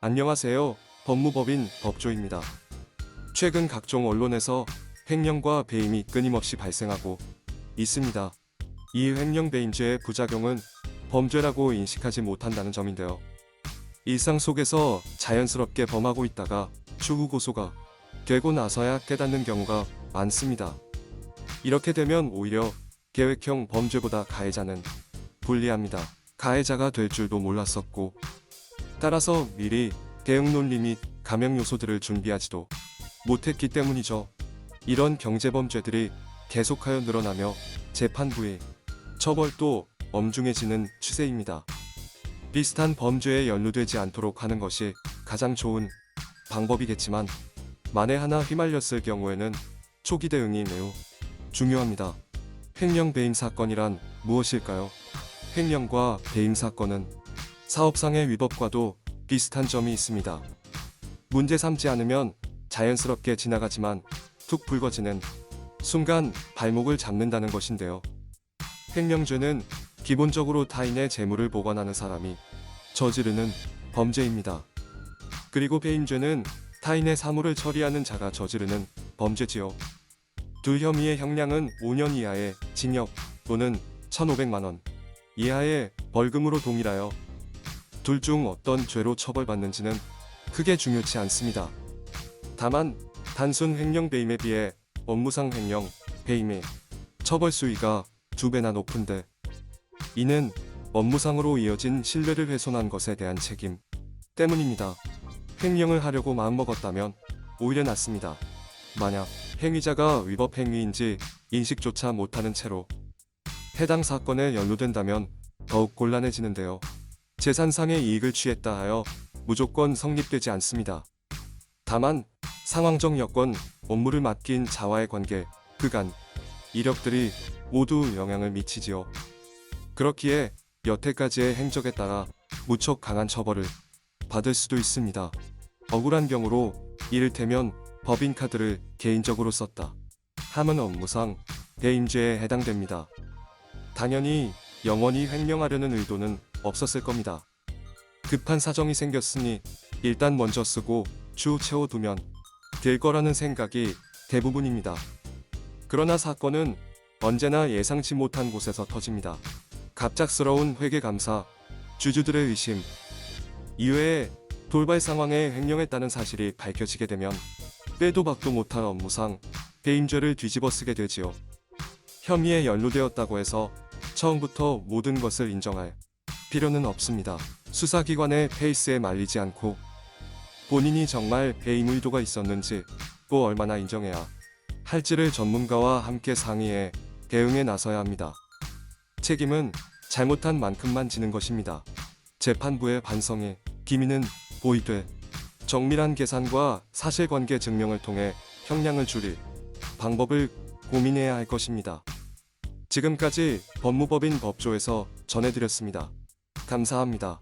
안녕하세요. 법무법인 법조입니다. 최근 각종 언론에서 횡령과 배임이 끊임없이 발생하고 있습니다. 이 횡령 배임죄의 부작용은 범죄라고 인식하지 못한다는 점인데요. 일상 속에서 자연스럽게 범하고 있다가 추후 고소가 되고 나서야 깨닫는 경우가 많습니다. 이렇게 되면 오히려 계획형 범죄보다 가해자는 불리합니다. 가해자가 될 줄도 몰랐었고, 따라서 미리 대응 논리 및 감형 요소들을 준비하지도 못했기 때문이죠. 이런 경제범죄들이 계속하여 늘어나며 재판부의 처벌도 엄중해지는 추세입니다. 비슷한 범죄에 연루되지 않도록 하는 것이 가장 좋은 방법이겠지만, 만에 하나 휘말렸을 경우에는 초기 대응이 매우 중요합니다. 횡령 배임 사건이란 무엇일까요? 횡령과 배임 사건은 사업상의 위법과도 비슷한 점이 있습니다. 문제 삼지 않으면 자연스럽게 지나가지만 툭 불거지는 순간 발목을 잡는다는 것인데요. 횡령죄는 기본적으로 타인의 재물을 보관하는 사람이 저지르는 범죄입니다. 그리고 배임죄는 타인의 사물을 처리하는 자가 저지르는 범죄지요. 두 혐의의 형량은 5년 이하의 징역 또는 1,500만 원 이하의 벌금으로 동일하여 둘 중 어떤 죄로 처벌받는지는 크게 중요치 않습니다. 다만 단순 횡령 배임에 비해 업무상 횡령 배임의 처벌 수위가 2배나 높은데, 이는 업무상으로 이어진 신뢰를 훼손한 것에 대한 책임 때문입니다. 횡령을 하려고 마음먹었다면 오히려 낫습니다. 만약 행위자가 위법 행위인지 인식조차 못하는 채로 해당 사건에 연루된다면 더욱 곤란해지는데요. 재산상의 이익을 취했다 하여 무조건 성립되지 않습니다. 다만 상황적 여건, 업무를 맡긴 자와의 관계, 그간 이력들이 모두 영향을 미치지요. 그렇기에 여태까지의 행적에 따라 무척 강한 처벌을 받을 수도 있습니다. 억울한 경우로 이를테면 법인카드를 개인적으로 썼다 함은 업무상 배임죄에 해당됩니다. 당연히 영원히 횡령하려는 의도는 없었을 겁니다. 급한 사정이 생겼으니 일단 먼저 쓰고 추후 채워두면 될 거라는 생각이 대부분입니다. 그러나 사건은 언제나 예상치 못한 곳에서 터집니다. 갑작스러운 회계감사, 주주들의 의심 이외에 돌발 상황에 횡령했다는 사실이 밝혀지게 되면 빼도 박도 못한 업무상 배임죄를 뒤집어쓰게 되지요. 혐의에 연루되었다고 해서 처음부터 모든 것을 인정할 필요는 없습니다. 수사기관의 페이스에 말리지 않고 본인이 정말 배임 의도가 있었는지, 또 얼마나 인정해야 할지를 전문가와 함께 상의해 대응에 나서야 합니다. 책임은 잘못한 만큼만 지는 것입니다. 재판부의 반성에 기미는 보이되 정밀한 계산과 사실관계 증명을 통해 형량을 줄일 방법을 고민해야 할 것입니다. 지금까지 법무법인 법조에서 전해드렸습니다. 감사합니다.